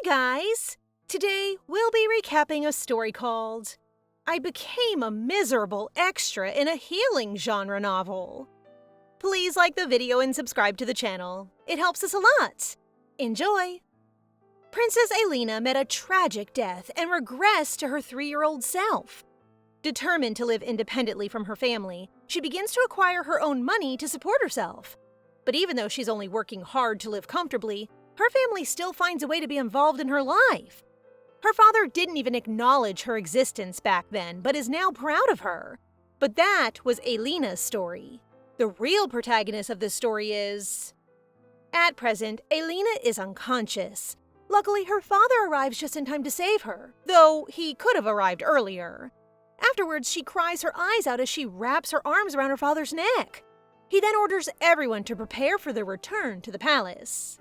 guys! Today, we'll be recapping a story called I Became a Miserable Extra in a Healing Genre Novel. Please like the video and subscribe to the channel. It helps us a lot. Enjoy! Princess Elena met a tragic death and regressed to her 3-year-old self. Determined to live independently from her family, she begins to acquire her own money to support herself. But even though she's only working hard to live comfortably, her family still finds a way to be involved in her life. Her father didn't even acknowledge her existence back then, but is now proud of her. But that was Elena's story. The real protagonist of this story is... At present, Elena is unconscious. Luckily, her father arrives just in time to save her, though he could have arrived earlier. Afterwards, she cries her eyes out as she wraps her arms around her father's neck. He then orders everyone to prepare for their return to the palace.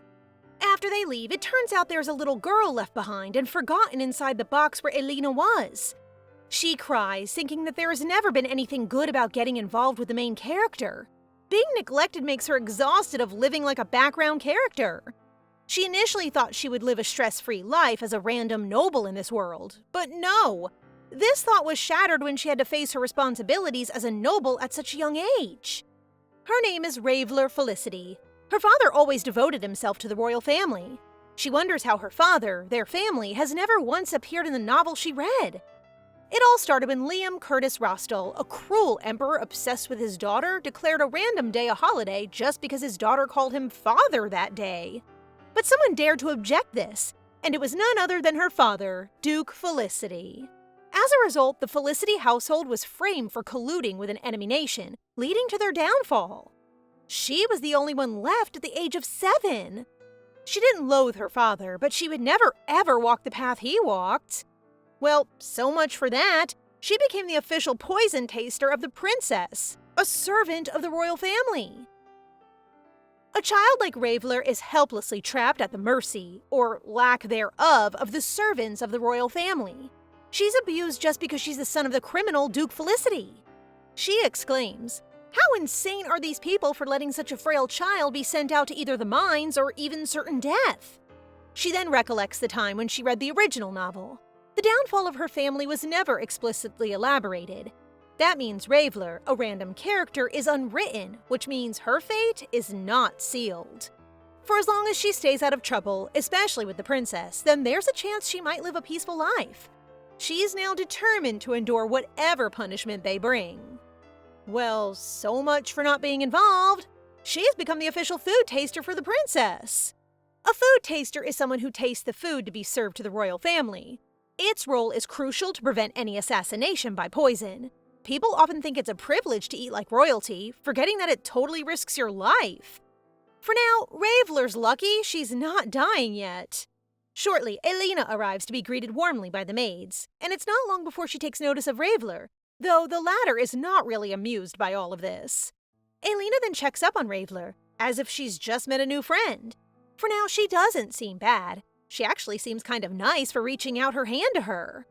After they leave, it turns out there's a little girl left behind and forgotten inside the box where Elena was. She cries, thinking that there has never been anything good about getting involved with the main character. Being neglected makes her exhausted of living like a background character. She initially thought she would live a stress-free life as a random noble in this world, but no! This thought was shattered when she had to face her responsibilities as a noble at such a young age. Her name is Revolve Felicity. Her father always devoted himself to the royal family. She wonders how her father, their family, has never once appeared in the novel she read. It all started when Liam Curtis Rostall, a cruel emperor obsessed with his daughter, declared a random day a holiday just because his daughter called him father that day. But someone dared to object this, and it was none other than her father, Duke Felicity. As a result, the Felicity household was framed for colluding with an enemy nation, leading to their downfall. She was the only one left at the age of 7. She didn't loathe her father, but she would never ever walk the path he walked. Well, so much for that. She became the official poison taster of the princess, a servant of the royal family. A child like Revolve is helplessly trapped at the mercy, or lack thereof, of the servants of the royal family. She's abused just because she's the son of the criminal Duke Felicity. She exclaims, "How insane are these people for letting such a frail child be sent out to either the mines or even certain death?" She then recollects the time when she read the original novel. The downfall of her family was never explicitly elaborated. That means Revolve, a random character, is unwritten, which means her fate is not sealed. For as long as she stays out of trouble, especially with the princess, then there's a chance she might live a peaceful life. She is now determined to endure whatever punishment they bring. Well, so much for not being involved. She's become the official food taster for the princess. A food taster is someone who tastes the food to be served to the royal family. Its role is crucial to prevent any assassination by poison. People often think it's a privilege to eat like royalty, forgetting that it totally risks your life. For now, Revolve's lucky she's not dying yet. Shortly, Elena arrives to be greeted warmly by the maids, and it's not long before she takes notice of Revolve, though the latter is not really amused by all of this. Elena then checks up on Revolve, as if she's just met a new friend. For now, she doesn't seem bad. She actually seems kind of nice for reaching out her hand to her.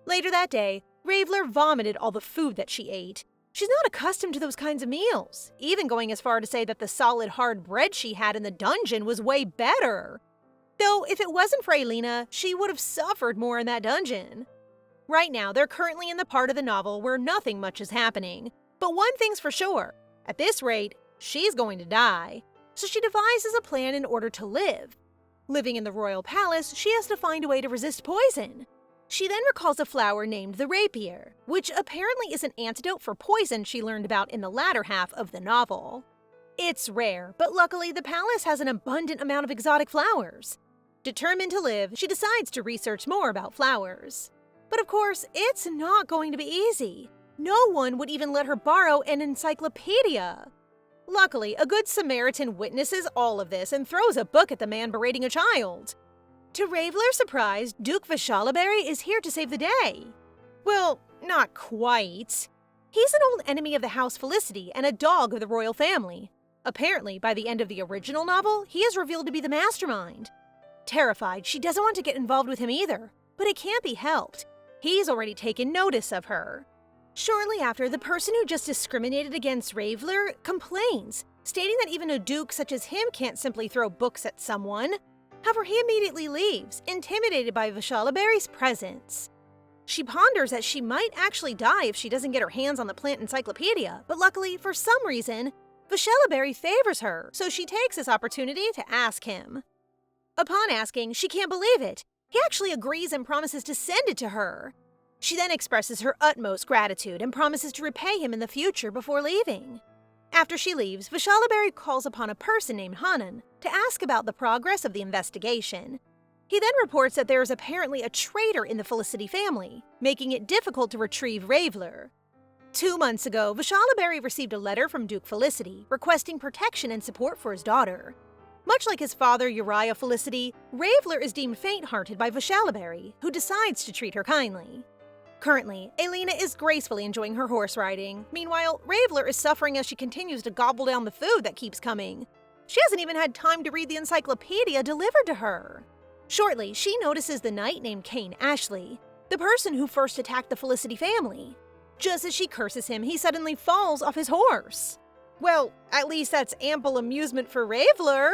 Later that day, Revolve vomited all the food that she ate. She's not accustomed to those kinds of meals, even going as far to say that the solid hard bread she had in the dungeon was way better. Though, if it wasn't for Elena, she would have suffered more in that dungeon. Right now, they're currently in the part of the novel where nothing much is happening. But one thing's for sure, at this rate, she's going to die. So she devises a plan in order to live. Living in the royal palace, she has to find a way to resist poison. She then recalls a flower named the rapier, which apparently is an antidote for poison she learned about in the latter half of the novel. It's rare, but luckily the palace has an abundant amount of exotic flowers. Determined to live, she decides to research more about flowers. But of course, it's not going to be easy. No one would even let her borrow an encyclopedia. Luckily, a good Samaritan witnesses all of this and throws a book at the man berating a child. To Revolve's surprise, Duke Vishalaberry is here to save the day. Well, not quite. He's an old enemy of the House Felicity and a dog of the royal family. Apparently, by the end of the original novel, he is revealed to be the mastermind. Terrified, she doesn't want to get involved with him either, but it can't be helped. He's already taken notice of her. Shortly after, the person who just discriminated against Revolve complains, stating that even a duke such as him can't simply throw books at someone. However, he immediately leaves, intimidated by Vishalaberry's presence. She ponders that she might actually die if she doesn't get her hands on the plant encyclopedia, but luckily, for some reason, Vishalaberry favors her, so she takes this opportunity to ask him. Upon asking, she can't believe it. He actually agrees and promises to send it to her. She then expresses her utmost gratitude and promises to repay him in the future before leaving. After she leaves, Vishalaberry calls upon a person named Hanan to ask about the progress of the investigation. He then reports that there is apparently a traitor in the Felicity family, making it difficult to retrieve Revolve. 2 months ago, Vishalaberry received a letter from Duke Felicity requesting protection and support for his daughter. Much like his father Uriah Felicity, Revolve is deemed faint-hearted by Vishalaberry, who decides to treat her kindly. Currently, Elena is gracefully enjoying her horse riding. Meanwhile, Revolve is suffering as she continues to gobble down the food that keeps coming. She hasn't even had time to read the encyclopedia delivered to her. Shortly, she notices the knight named Cain Ashley, the person who first attacked the Felicity family. Just as she curses him, he suddenly falls off his horse. Well, at least that's ample amusement for Revolve.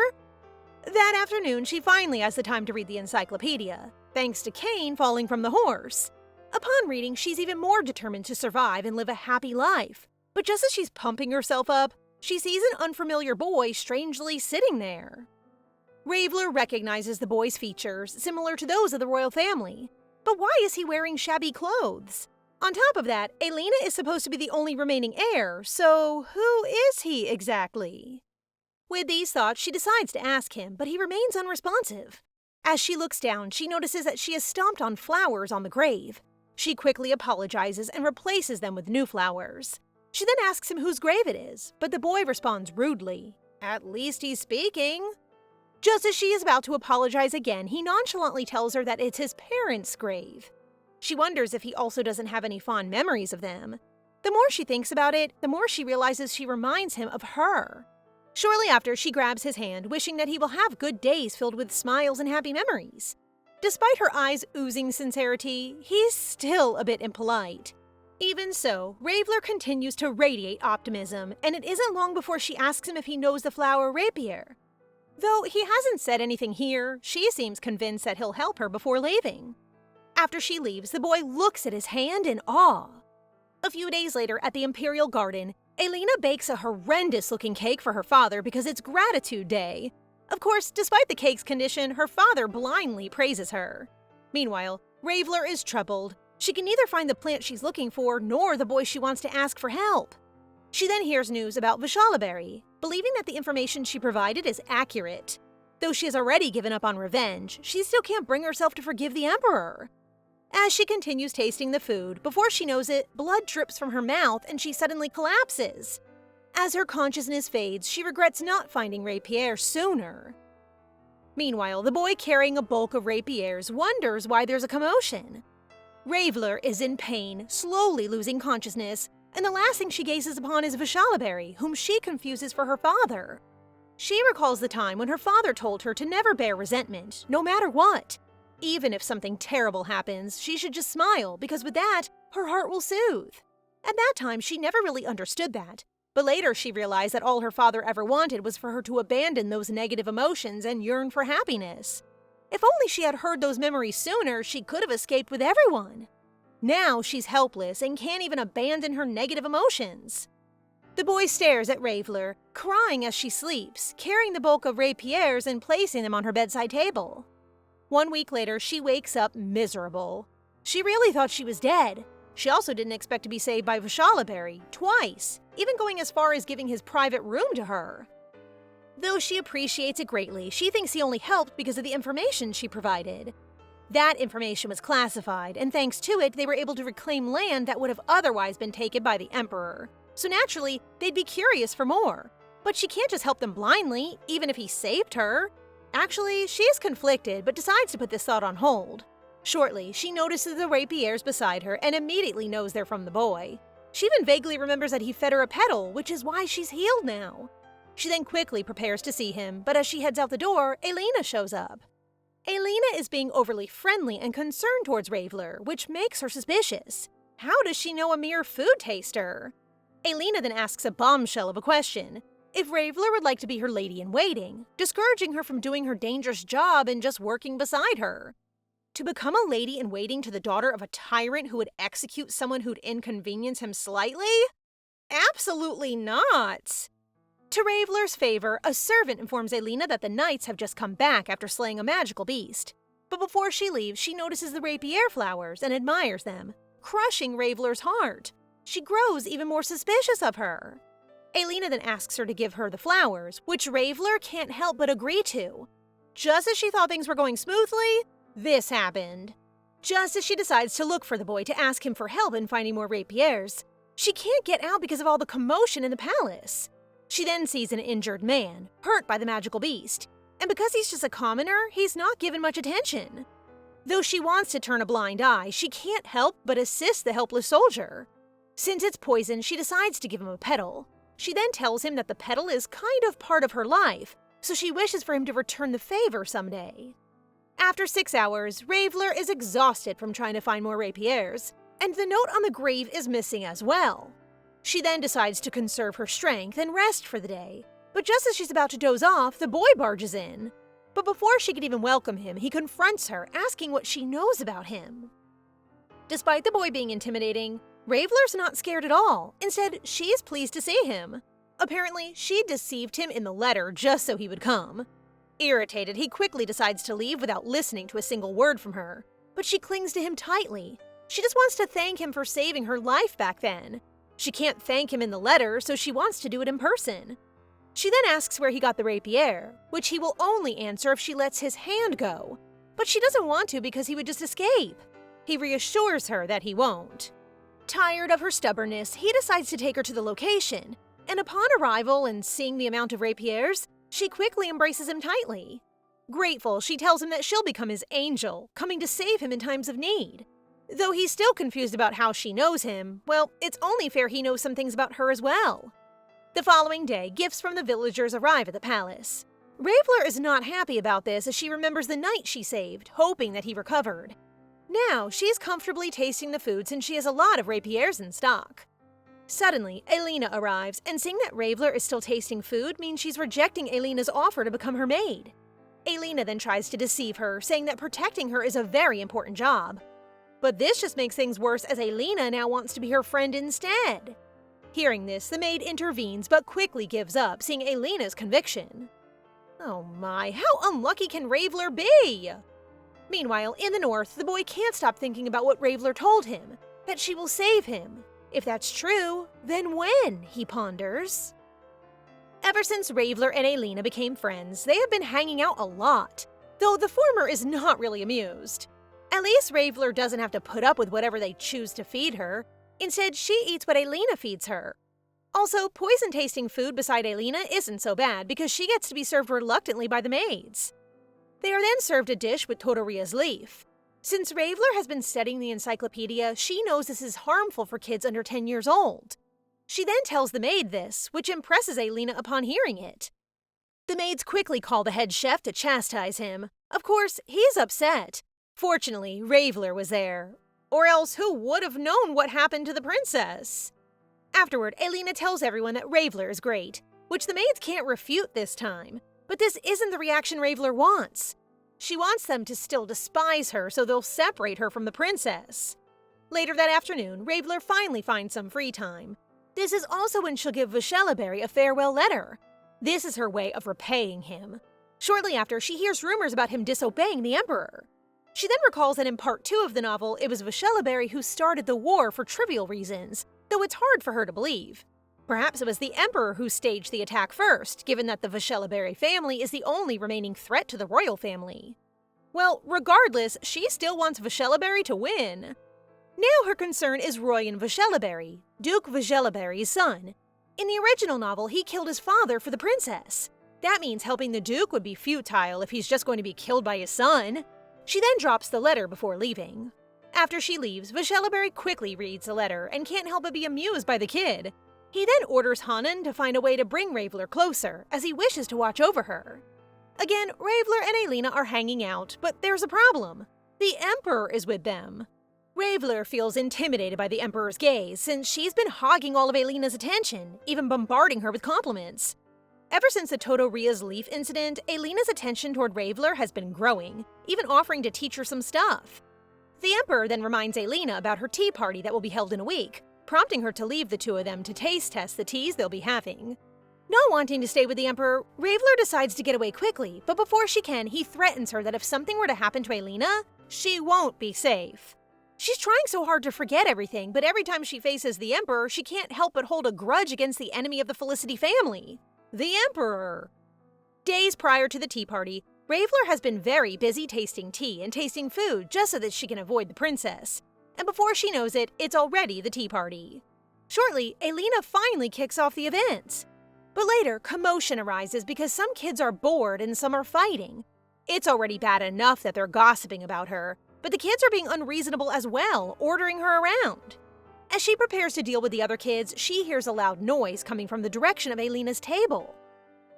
That afternoon, she finally has the time to read the encyclopedia, thanks to Cain falling from the horse. Upon reading, she's even more determined to survive and live a happy life. But just as she's pumping herself up, she sees an unfamiliar boy strangely sitting there. Revolve recognizes the boy's features, similar to those of the royal family. But why is he wearing shabby clothes? On top of that, Elena is supposed to be the only remaining heir, so who is he exactly? With these thoughts, she decides to ask him, but he remains unresponsive. As she looks down, she notices that she has stomped on flowers on the grave. She quickly apologizes and replaces them with new flowers. She then asks him whose grave it is, but the boy responds rudely. At least he's speaking. Just as she is about to apologize again, he nonchalantly tells her that it's his parents' grave. She wonders if he also doesn't have any fond memories of them. The more she thinks about it, the more she realizes she reminds him of her. Shortly after, she grabs his hand, wishing that he will have good days filled with smiles and happy memories. Despite her eyes oozing sincerity, he's still a bit impolite. Even so, Revolve continues to radiate optimism, and it isn't long before she asks him if he knows the flower rapier. Though he hasn't said anything here, she seems convinced that he'll help her before leaving. After she leaves, the boy looks at his hand in awe. A few days later, at the Imperial Garden, Elena bakes a horrendous-looking cake for her father because it's Gratitude Day. Of course, despite the cake's condition, her father blindly praises her. Meanwhile, Revolve is troubled. She can neither find the plant she's looking for nor the boy she wants to ask for help. She then hears news about Vishalaberry, believing that the information she provided is accurate. Though she has already given up on revenge, she still can't bring herself to forgive the Emperor. As she continues tasting the food, before she knows it, blood drips from her mouth and she suddenly collapses. As her consciousness fades, she regrets not finding rapier sooner. Meanwhile, the boy carrying a bulk of rapiers wonders why there's a commotion. Revolve is in pain, slowly losing consciousness, and the last thing she gazes upon is Vishalaberry, whom she confuses for her father. She recalls the time when her father told her to never bear resentment, no matter what. Even if something terrible happens, she should just smile, because with that, her heart will soothe. At that time, she never really understood that. But later she realized that all her father ever wanted was for her to abandon those negative emotions and yearn for happiness. If only she had heard those memories sooner, she could have escaped with everyone. Now she's helpless and can't even abandon her negative emotions. The boy stares at Revolve, crying as she sleeps, carrying the bulk of rapiers and placing them on her bedside table. 1 week later, she wakes up miserable. She really thought she was dead. She also didn't expect to be saved by Vishalaberry, twice, even going as far as giving his private room to her. Though she appreciates it greatly, she thinks he only helped because of the information she provided. That information was classified, and thanks to it, they were able to reclaim land that would have otherwise been taken by the Emperor. So naturally, they'd be curious for more. But she can't just help them blindly, even if he saved her. Actually, she is conflicted, but decides to put this thought on hold. Shortly, she notices the rapiers beside her and immediately knows they're from the boy. She even vaguely remembers that he fed her a petal, which is why she's healed now. She then quickly prepares to see him, but as she heads out the door, Elena shows up. Elena is being overly friendly and concerned towards Revolve, which makes her suspicious. How does she know a mere food taster? Elena then asks a bombshell of a question. if Revolver would like to be her lady-in-waiting, discouraging her from doing her dangerous job and just working beside her. To become a lady-in-waiting to the daughter of a tyrant who would execute someone who'd inconvenience him slightly? Absolutely not! To Revolver's favor, a servant informs Elena that the knights have just come back after slaying a magical beast. But before she leaves, she notices the rapier flowers and admires them, crushing Revolver's heart. She grows even more suspicious of her. Elena then asks her to give her the flowers, which Revolver can't help but agree to. Just as she thought things were going smoothly, this happened. Just as she decides to look for the boy to ask him for help in finding more rapiers, she can't get out because of all the commotion in the palace. She then sees an injured man, hurt by the magical beast, and because he's just a commoner, he's not given much attention. Though she wants to turn a blind eye, she can't help but assist the helpless soldier. Since it's poison, she decides to give him a petal. She then tells him that the petal is kind of part of her life, so she wishes for him to return the favor someday. After 6 hours, Revolver is exhausted from trying to find more rapiers, and the note on the grave is missing as well. She then decides to conserve her strength and rest for the day, but just as she's about to doze off, the boy barges in. But before she could even welcome him, he confronts her, asking what she knows about him. Despite the boy being intimidating, Revolver's not scared at all. Instead, she is pleased to see him. Apparently, she deceived him in the letter just so he would come. Irritated, he quickly decides to leave without listening to a single word from her, but she clings to him tightly. She just wants to thank him for saving her life back then. She can't thank him in the letter, so she wants to do it in person. She then asks where he got the rapier, which he will only answer if she lets his hand go. But she doesn't want to because he would just escape. He reassures her that he won't. Tired of her stubbornness, he decides to take her to the location, and upon arrival and seeing the amount of rapiers, she quickly embraces him tightly. Grateful, she tells him that she'll become his angel, coming to save him in times of need. Though he's still confused about how she knows him, well, it's only fair he knows some things about her as well. The following day, gifts from the villagers arrive at the palace. Revolver is not happy about this as she remembers the knight she saved, hoping that he recovered. Now, she's comfortably tasting the food since she has a lot of rapiers in stock. Suddenly, Elena arrives, and seeing that Revolver is still tasting food means she's rejecting Elena's offer to become her maid. Elena then tries to deceive her, saying that protecting her is a very important job. But this just makes things worse as Elena now wants to be her friend instead. Hearing this, the maid intervenes but quickly gives up, seeing Elena's conviction. Oh my, how unlucky can Revolver be? Meanwhile, in the north, the boy can't stop thinking about what Revolver told him, that she will save him. If that's true, then when, he ponders. Ever since Revolver and Elena became friends, they have been hanging out a lot, though the former is not really amused. At least Revolver doesn't have to put up with whatever they choose to feed her. Instead, she eats what Elena feeds her. Also, poison-tasting food beside Elena isn't so bad because she gets to be served reluctantly by the maids. They are then served a dish with Tottoria's leaf. Since Revolver has been studying the encyclopedia, she knows this is harmful for kids under 10 years old. She then tells the maid this, which impresses Elena upon hearing it. The maids quickly call the head chef to chastise him. Of course, he's upset. Fortunately, Revolver was there. Or else who would have known what happened to the princess? Afterward, Elena tells everyone that Revolver is great, which the maids can't refute this time. But this isn't the reaction Revolver wants. She wants them to still despise her, so they'll separate her from the princess. Later that afternoon, Revolver finally finds some free time. This is also when she'll give Vashelaberry a farewell letter. This is her way of repaying him. Shortly after, she hears rumors about him disobeying the emperor. She then recalls that in part 2 of the novel, it was Vashelaberry who started the war for trivial reasons, though it's hard for her to believe. Perhaps it was the emperor who staged the attack first, given that the Vashelaberry family is the only remaining threat to the royal family. Well, regardless, she still wants Vashelaberry to win. Now her concern is Royan Vashelaberry, Duke Vashelaberry's son. In the original novel, he killed his father for the princess. That means helping the duke would be futile if he's just going to be killed by his son. She then drops the letter before leaving. After she leaves, Vashelaberry quickly reads the letter and can't help but be amused by the kid. He then orders Hanan to find a way to bring Revolver closer, as he wishes to watch over her. Again, Revolver and Elena are hanging out, but there's a problem. The Emperor is with them. Revolver feels intimidated by the Emperor's gaze, since she's been hogging all of Elena's attention, even bombarding her with compliments. Ever since the Totoria's leaf incident, Alina's attention toward Revolve has been growing, even offering to teach her some stuff. The Emperor then reminds Alina about her tea party that will be held in a week, prompting her to leave the two of them to taste test the teas they'll be having. Not wanting to stay with the Emperor, Revolve decides to get away quickly, but before she can, he threatens her that if something were to happen to Alina, she won't be safe. She's trying so hard to forget everything, but every time she faces the Emperor, she can't help but hold a grudge against the enemy of the Felicity family, the Emperor. Days prior to the tea party, Revolve has been very busy tasting tea and tasting food just so that she can avoid the princess. And before she knows it, it's already the tea party. Shortly, Alina finally kicks off the events. But later, commotion arises because some kids are bored and some are fighting. It's already bad enough that they're gossiping about her, but the kids are being unreasonable as well, ordering her around. As she prepares to deal with the other kids, she hears a loud noise coming from the direction of Alina's table.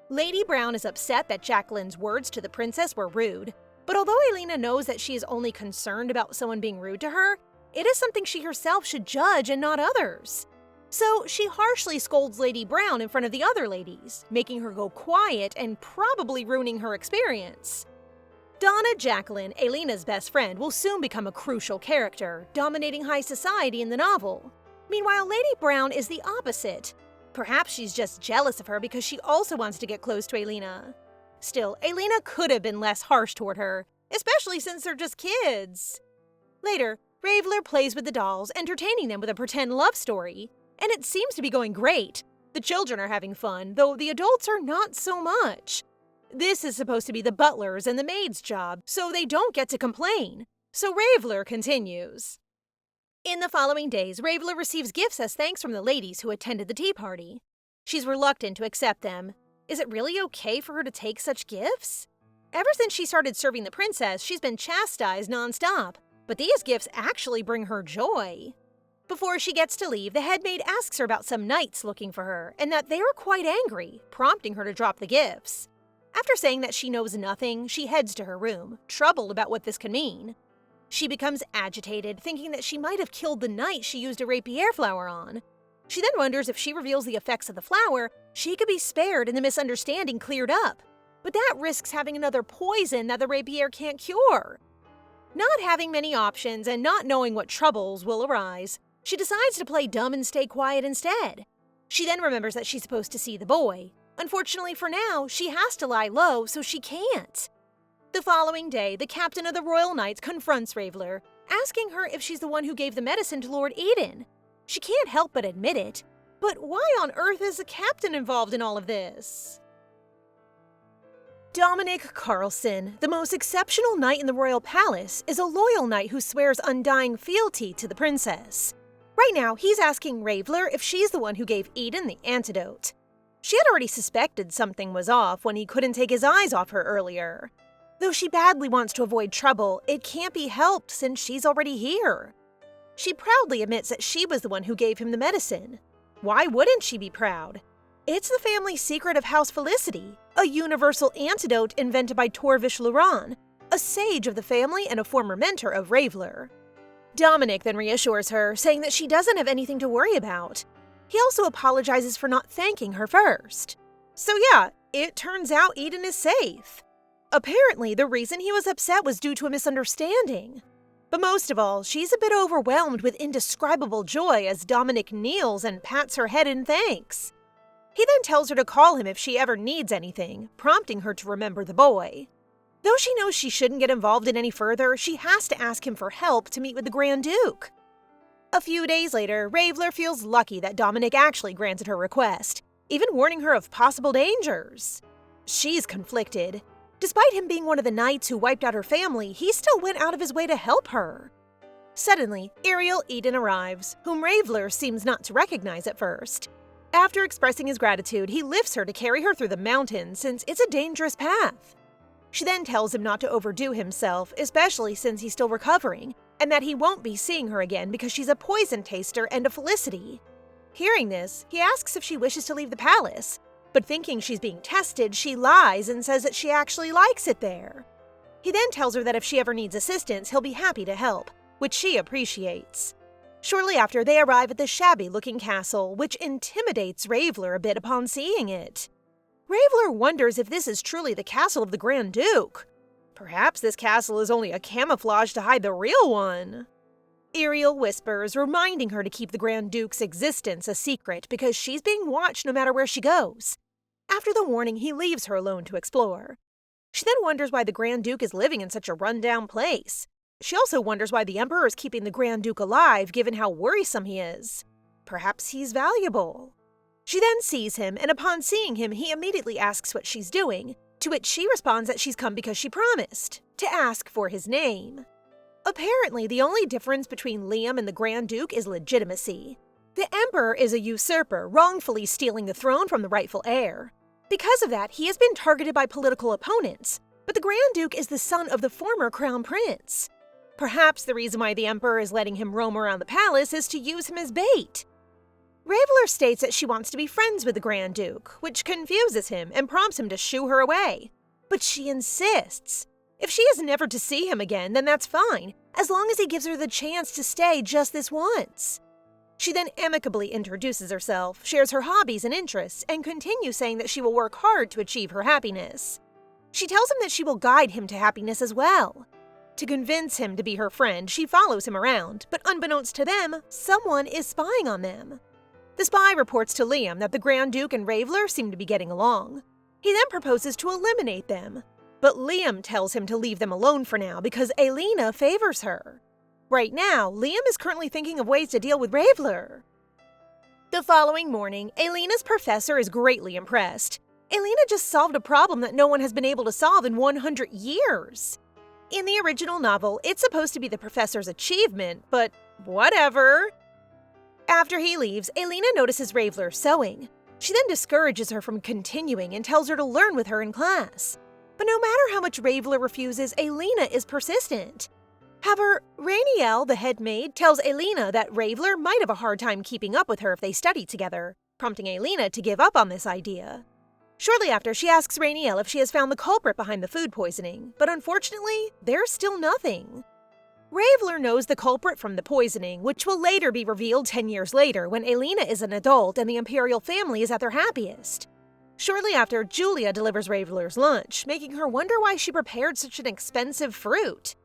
Lady Brown is upset that Jacqueline's words to the princess were rude, but although Alina knows that she is only concerned about someone being rude to her, it is something she herself should judge and not others. So she harshly scolds Lady Brown in front of the other ladies, making her go quiet and probably ruining her experience. Donna Jacqueline, Alina's best friend, will soon become a crucial character, dominating high society in the novel. Meanwhile, Lady Brown is the opposite. Perhaps she's just jealous of her because she also wants to get close to Alina. Still, Alina could have been less harsh toward her, especially since they're just kids. Later, Revolve plays with the dolls, entertaining them with a pretend love story. And it seems to be going great. The children are having fun, though the adults are not so much. This is supposed to be the butler's and the maid's job, so they don't get to complain. So Revolve continues. In the following days, Revolve receives gifts as thanks from the ladies who attended the tea party. She's reluctant to accept them. Is it really okay for her to take such gifts? Ever since she started serving the princess, she's been chastised nonstop, but these gifts actually bring her joy. Before she gets to leave, the head maid asks her about some knights looking for her, and that they are quite angry, prompting her to drop the gifts. After saying that she knows nothing, she heads to her room, troubled about what this could mean. She becomes agitated, thinking that she might have killed the knight she used a rapier flower on. She then wonders if she reveals the effects of the flower, she could be spared and the misunderstanding cleared up. But that risks having another poison that the rapier can't cure. Not having many options and not knowing what troubles will arise, she decides to play dumb and stay quiet instead. She then remembers that she's supposed to see the boy. Unfortunately for now, she has to lie low, so she can't. The following day, the captain of the Royal Knights confronts Revolve, asking her if she's the one who gave the medicine to Lord Eden. She can't help but admit it. But why on earth is the captain involved in all of this? Dominic Carlson, the most exceptional knight in the royal palace, is a loyal knight who swears undying fealty to the princess. Right now, he's asking Revolve if she's the one who gave Eden the antidote. She had already suspected something was off when he couldn't take his eyes off her earlier. Though she badly wants to avoid trouble, it can't be helped since she's already here. She proudly admits that she was the one who gave him the medicine. Why wouldn't she be proud? It's the family secret of House Felicity, a universal antidote invented by Torvish Luran, a sage of the family and a former mentor of Revolve. Dominic then reassures her, saying that she doesn't have anything to worry about. He also apologizes for not thanking her first. So yeah, it turns out Eden is safe. Apparently, the reason he was upset was due to a misunderstanding. But most of all, she's a bit overwhelmed with indescribable joy as Dominic kneels and pats her head in thanks. He then tells her to call him if she ever needs anything, prompting her to remember the boy. Though she knows she shouldn't get involved in any further, she has to ask him for help to meet with the Grand Duke. A few days later, Revolve feels lucky that Dominic actually granted her request, even warning her of possible dangers. She's conflicted. Despite him being one of the knights who wiped out her family, he still went out of his way to help her. Suddenly, Ariel Eden arrives, whom Revolve seems not to recognize at first. After expressing his gratitude, he lifts her to carry her through the mountains since it's a dangerous path. She then tells him not to overdo himself, especially since he's still recovering, and that he won't be seeing her again because she's a poison taster and a Felicity. Hearing this, he asks if she wishes to leave the palace, but thinking she's being tested, she lies and says that she actually likes it there. He then tells her that if she ever needs assistance, he'll be happy to help, which she appreciates. Shortly after, they arrive at the shabby-looking castle, which intimidates Revolve a bit upon seeing it. Raveler wonders if this is truly the castle of the Grand Duke. Perhaps this castle is only a camouflage to hide the real one. Ariel whispers, reminding her to keep the Grand Duke's existence a secret because she's being watched no matter where she goes. After the warning, he leaves her alone to explore. She then wonders why the Grand Duke is living in such a run-down place. She also wonders why the Emperor is keeping the Grand Duke alive given how worrisome he is. Perhaps he's valuable. She then sees him, and upon seeing him, he immediately asks what she's doing, to which she responds that she's come because she promised, to ask for his name. Apparently, the only difference between Liam and the Grand Duke is legitimacy. The Emperor is a usurper, wrongfully stealing the throne from the rightful heir. Because of that, he has been targeted by political opponents, but the Grand Duke is the son of the former Crown Prince. Perhaps the reason why the Emperor is letting him roam around the palace is to use him as bait. Raveler states that she wants to be friends with the Grand Duke, which confuses him and prompts him to shoo her away. But she insists. If she is never to see him again, then that's fine, as long as he gives her the chance to stay just this once. She then amicably introduces herself, shares her hobbies and interests, and continues saying that she will work hard to achieve her happiness. She tells him that she will guide him to happiness as well. To convince him to be her friend, she follows him around, but unbeknownst to them, someone is spying on them. The spy reports to Liam that the Grand Duke and Raveler seem to be getting along. He then proposes to eliminate them, but Liam tells him to leave them alone for now because Elena favors her. Right now, Liam is currently thinking of ways to deal with Raveler. The following morning, Elena's professor is greatly impressed. Elena just solved a problem that no one has been able to solve in 100 years. In the original novel, it's supposed to be the professor's achievement, but whatever. After he leaves, Elena notices Raveler sewing. She then discourages her from continuing and tells her to learn with her in class. But no matter how much Raveler refuses, Elena is persistent. However, Rainiel, the head maid, tells Elena that Raveler might have a hard time keeping up with her if they studied together, prompting Elena to give up on this idea. Shortly after, she asks Rainiel if she has found the culprit behind the food poisoning, but unfortunately, there's still nothing. Raveler knows the culprit from the poisoning, which will later be revealed 10 years later when Elena is an adult and the Imperial family is at their happiest. Shortly after, Julia delivers Raveler's lunch, making her wonder why she prepared such an expensive fruit.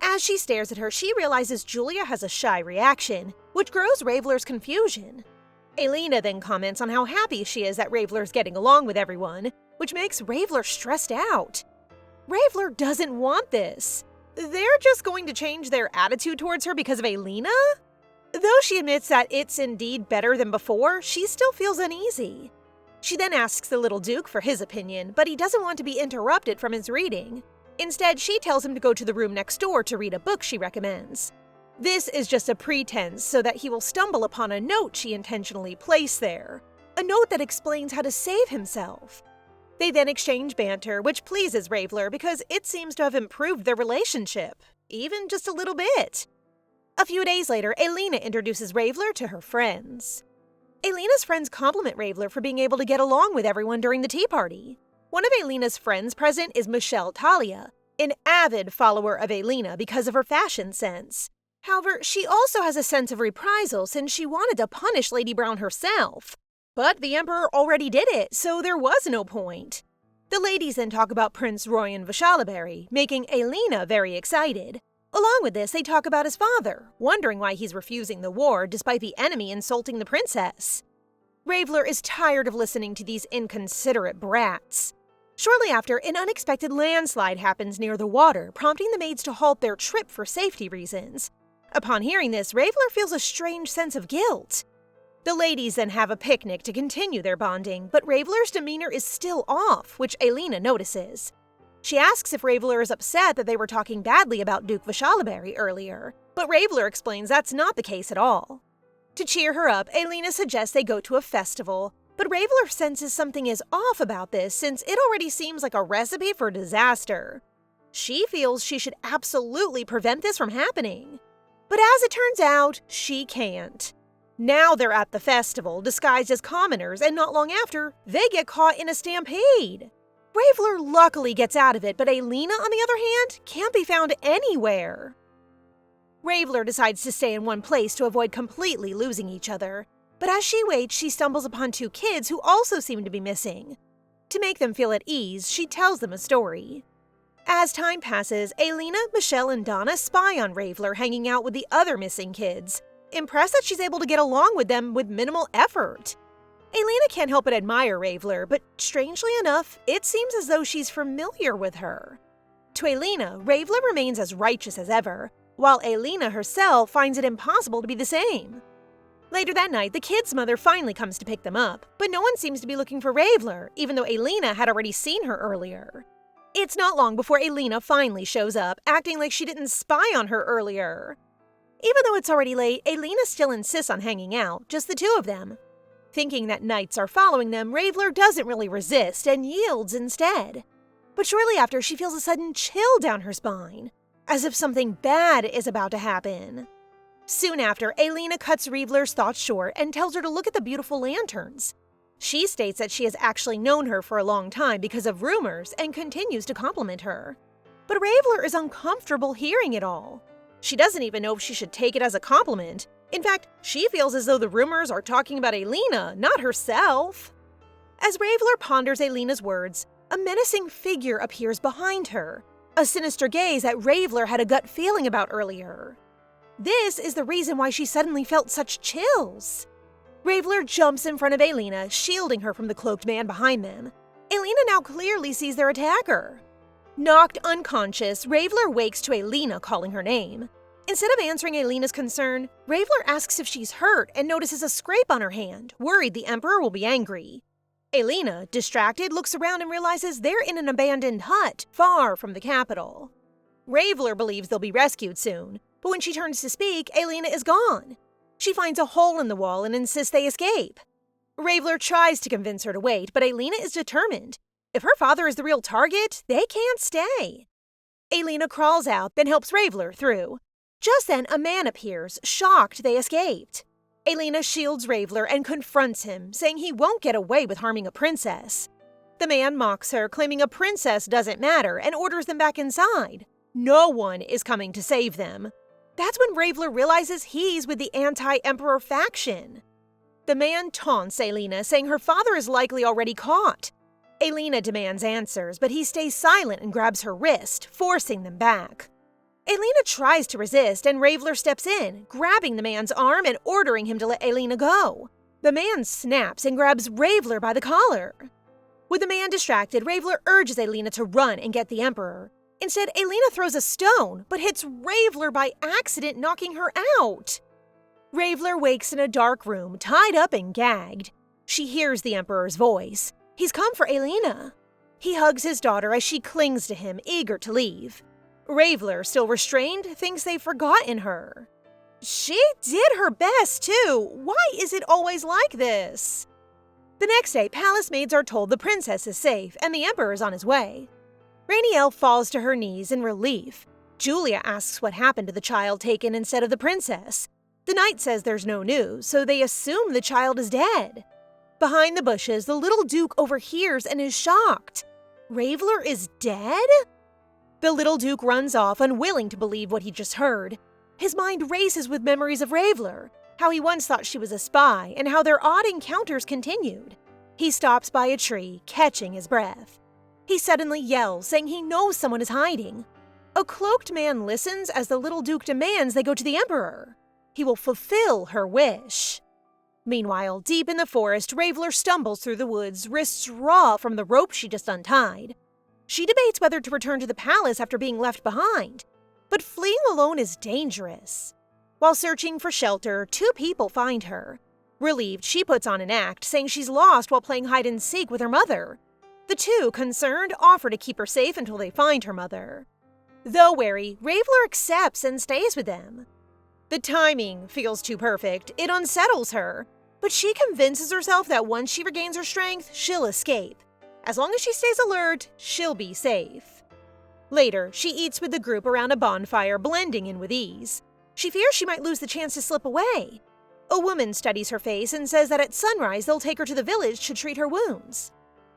As she stares at her, she realizes Julia has a shy reaction, which grows Raveler's confusion. Elena then comments on how happy she is that Raveler's getting along with everyone, which makes Raveler stressed out. Raveler doesn't want this. They're just going to change their attitude towards her because of Elena? Though she admits that it's indeed better than before, she still feels uneasy. She then asks the little Duke for his opinion, but he doesn't want to be interrupted from his reading. Instead, she tells him to go to the room next door to read a book she recommends. This is just a pretense so that he will stumble upon a note she intentionally placed there, a note that explains how to save himself. They then exchange banter, which pleases Raveler because it seems to have improved their relationship, even just a little bit. A few days later, Elena introduces Raveler to her friends. Elena's friends compliment Raveler for being able to get along with everyone during the tea party. One of Elena's friends present is Michelle Talia, an avid follower of Elena because of her fashion sense. However, she also has a sense of reprisal since she wanted to punish Lady Brown herself. But the Emperor already did it, so there was no point. The ladies then talk about Prince Royan Vashalaberry, making Elena very excited. Along with this, they talk about his father, wondering why he's refusing the war despite the enemy insulting the princess. Raveler is tired of listening to these inconsiderate brats. Shortly after, an unexpected landslide happens near the water, prompting the maids to halt their trip for safety reasons. Upon hearing this, Raveler feels a strange sense of guilt. The ladies then have a picnic to continue their bonding, but Raveler's demeanor is still off, which Elena notices. She asks if Raveler is upset that they were talking badly about Duke Vashalaberry earlier, but Raveler explains that's not the case at all. To cheer her up, Elena suggests they go to a festival, but Raveler senses something is off about this since it already seems like a recipe for disaster. She feels she should absolutely prevent this from happening. But as it turns out, she can't. Now they're at the festival, disguised as commoners, and not long after, they get caught in a stampede. Raveler luckily gets out of it, but Elena, on the other hand, can't be found anywhere. Raveler decides to stay in one place to avoid completely losing each other, but as she waits, she stumbles upon two kids who also seem to be missing. To make them feel at ease, she tells them a story. As time passes, Alina, Michelle, and Donna spy on Revolve hanging out with the other missing kids, impressed that she's able to get along with them with minimal effort. Alina can't help but admire Revolve, but strangely enough, it seems as though she's familiar with her. To Alina, Revolve remains as righteous as ever, while Alina herself finds it impossible to be the same. Later that night, the kids' mother finally comes to pick them up, but no one seems to be looking for Revolve, even though Alina had already seen her earlier. It's not long before Alina finally shows up, acting like she didn't spy on her earlier. Even though it's already late, Alina still insists on hanging out, just the two of them. Thinking that knights are following them, Revolve doesn't really resist and yields instead. But shortly after, she feels a sudden chill down her spine, as if something bad is about to happen. Soon after, Alina cuts Revolve's thoughts short and tells her to look at the beautiful lanterns. She states that she has actually known her for a long time because of rumors and continues to compliment her. But Revolve is uncomfortable hearing it all. She doesn't even know if she should take it as a compliment. In fact, she feels as though the rumors are talking about Alina, not herself. As Revolve ponders Alina's words, a menacing figure appears behind her, a sinister gaze that Revolve had a gut feeling about earlier. This is the reason why she suddenly felt such chills. Revolve jumps in front of Alina, shielding her from the cloaked man behind them. Alina now clearly sees their attacker. Knocked unconscious, Revolve wakes to Alina calling her name. Instead of answering Alina's concern, Revolve asks if she's hurt and notices a scrape on her hand, worried the Emperor will be angry. Alina, distracted, looks around and realizes they're in an abandoned hut, far from the capital. Revolve believes they'll be rescued soon, but when she turns to speak, Alina is gone. She finds a hole in the wall and insists they escape. Revolve tries to convince her to wait, but Alina is determined. If her father is the real target, they can't stay. Alina crawls out, then helps Revolve through. Just then, a man appears, shocked they escaped. Alina shields Revolve and confronts him, saying he won't get away with harming a princess. The man mocks her, claiming a princess doesn't matter, and orders them back inside. No one is coming to save them. That's when Revolve realizes he's with the anti-Emperor faction. The man taunts Alina, saying her father is likely already caught. Alina demands answers, but he stays silent and grabs her wrist, forcing them back. Alina tries to resist, and Revolve steps in, grabbing the man's arm and ordering him to let Alina go. The man snaps and grabs Revolve by the collar. With the man distracted, Revolve urges Alina to run and get the Emperor. Instead, Alina throws a stone, but hits Revolve by accident, knocking her out. Revolve wakes in a dark room, tied up and gagged. She hears the Emperor's voice. He's come for Alina. He hugs his daughter as she clings to him, eager to leave. Revolve, still restrained, thinks they've forgotten her. She did her best, too. Why is it always like this? The next day, palace maids are told the princess is safe and the Emperor is on his way. Rainielle falls to her knees in relief. Julia asks what happened to the child taken instead of the princess. The knight says there's no news, so they assume the child is dead. Behind the bushes, the little duke overhears and is shocked. Revolve is dead? The little duke runs off, unwilling to believe what he just heard. His mind races with memories of Revolve, how he once thought she was a spy, and how their odd encounters continued. He stops by a tree, catching his breath. He suddenly yells, saying he knows someone is hiding. A cloaked man listens as the little duke demands they go to the Emperor. He will fulfill her wish. Meanwhile, deep in the forest, Revolve stumbles through the woods, wrists raw from the rope she just untied. She debates whether to return to the palace after being left behind, but fleeing alone is dangerous. While searching for shelter, two people find her. Relieved, she puts on an act, saying she's lost while playing hide-and-seek with her mother. The two, concerned, offer to keep her safe until they find her mother. Though wary, Revolve accepts and stays with them. The timing feels too perfect. It unsettles her, but she convinces herself that once she regains her strength, she'll escape. As long as she stays alert, she'll be safe. Later, she eats with the group around a bonfire, blending in with ease. She fears she might lose the chance to slip away. A woman studies her face and says that at sunrise they'll take her to the village to treat her wounds.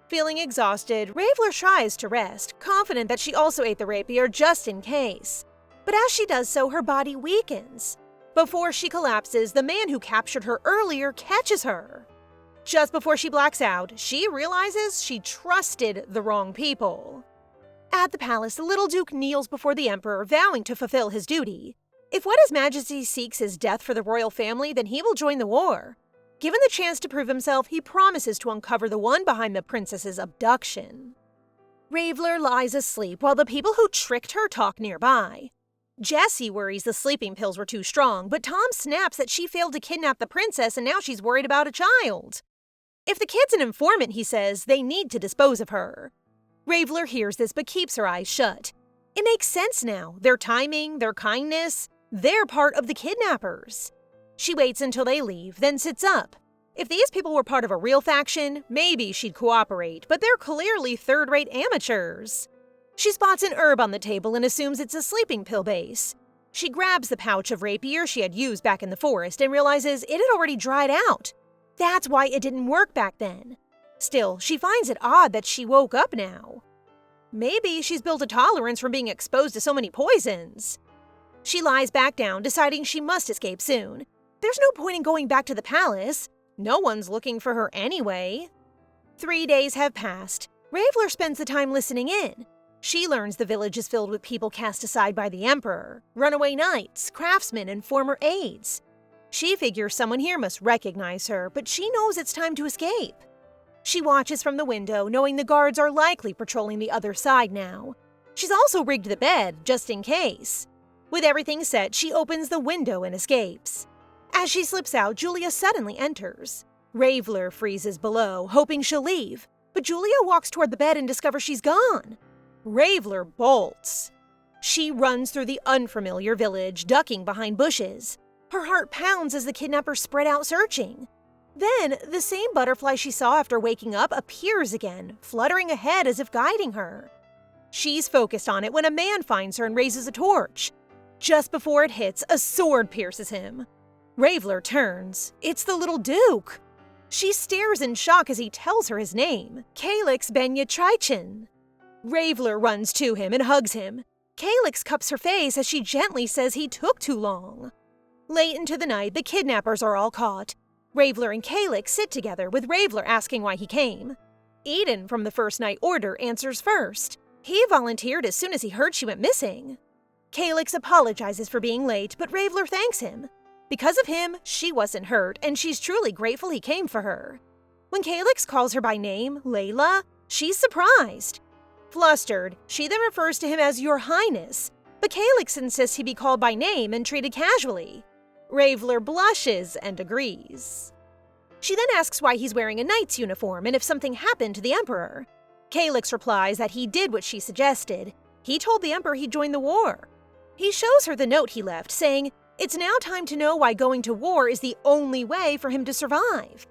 Feeling exhausted, Revolve tries to rest, confident that she also ate the rapier just in case. But as she does so, her body weakens. Before she collapses, the man who captured her earlier catches her. Just before she blacks out, she realizes she trusted the wrong people. At the palace, the little Duke kneels before the Emperor, vowing to fulfill his duty. If what His Majesty seeks is death for the royal family, then he will join the war. Given the chance to prove himself, he promises to uncover the one behind the princess's abduction. Revolve lies asleep while the people who tricked her talk nearby. Jessie worries the sleeping pills were too strong, but Tom snaps that she failed to kidnap the princess and now she's worried about a child. If the kid's an informant, he says, they need to dispose of her. Revolve hears this but keeps her eyes shut. It makes sense now. Their timing, their kindness, they're part of the kidnappers. She waits until they leave, then sits up. If these people were part of a real faction, maybe she'd cooperate, but they're clearly third-rate amateurs. She spots an herb on the table and assumes it's a sleeping pill base. She grabs the pouch of rapier she had used back in the forest and realizes it had already dried out. That's why it didn't work back then. Still, she finds it odd that she woke up now. Maybe she's built a tolerance from being exposed to so many poisons. She lies back down, deciding she must escape soon. There's no point in going back to the palace. No one's looking for her anyway. 3 days have passed. Revolve spends the time listening in. She learns the village is filled with people cast aside by the Emperor, runaway knights, craftsmen, and former aides. She figures someone here must recognize her, but she knows it's time to escape. She watches from the window, knowing the guards are likely patrolling the other side now. She's also rigged the bed, just in case. With everything set, she opens the window and escapes. As she slips out, Julia suddenly enters. Revolve freezes below, hoping she'll leave, but Julia walks toward the bed and discovers she's gone. Revolve bolts. She runs through the unfamiliar village, ducking behind bushes. Her heart pounds as the kidnappers spread out searching. Then, the same butterfly she saw after waking up appears again, fluttering ahead as if guiding her. She's focused on it when a man finds her and raises a torch. Just before it hits, a sword pierces him. Revolve turns. It's the little Duke. She stares in shock as he tells her his name, Calyx Benyatrichin. Revolve runs to him and hugs him. Calyx cups her face as she gently says he took too long. Late into the night, the kidnappers are all caught. Revolve and Calyx sit together, with Revolve asking why he came. Eden from the First Night Order answers first. He volunteered as soon as he heard she went missing. Calyx apologizes for being late, but Revolve thanks him. Because of him, she wasn't hurt, and she's truly grateful he came for her. When Calyx calls her by name, Leivella, she's surprised. Flustered, she then refers to him as Your Highness, but Calyx insists he be called by name and treated casually. Revolve blushes and agrees. She then asks why he's wearing a knight's uniform and if something happened to the Emperor. Calyx replies that he did what she suggested. He told the Emperor he'd join the war. He shows her the note he left, saying, "It's now time to know why going to war is the only way for him to survive."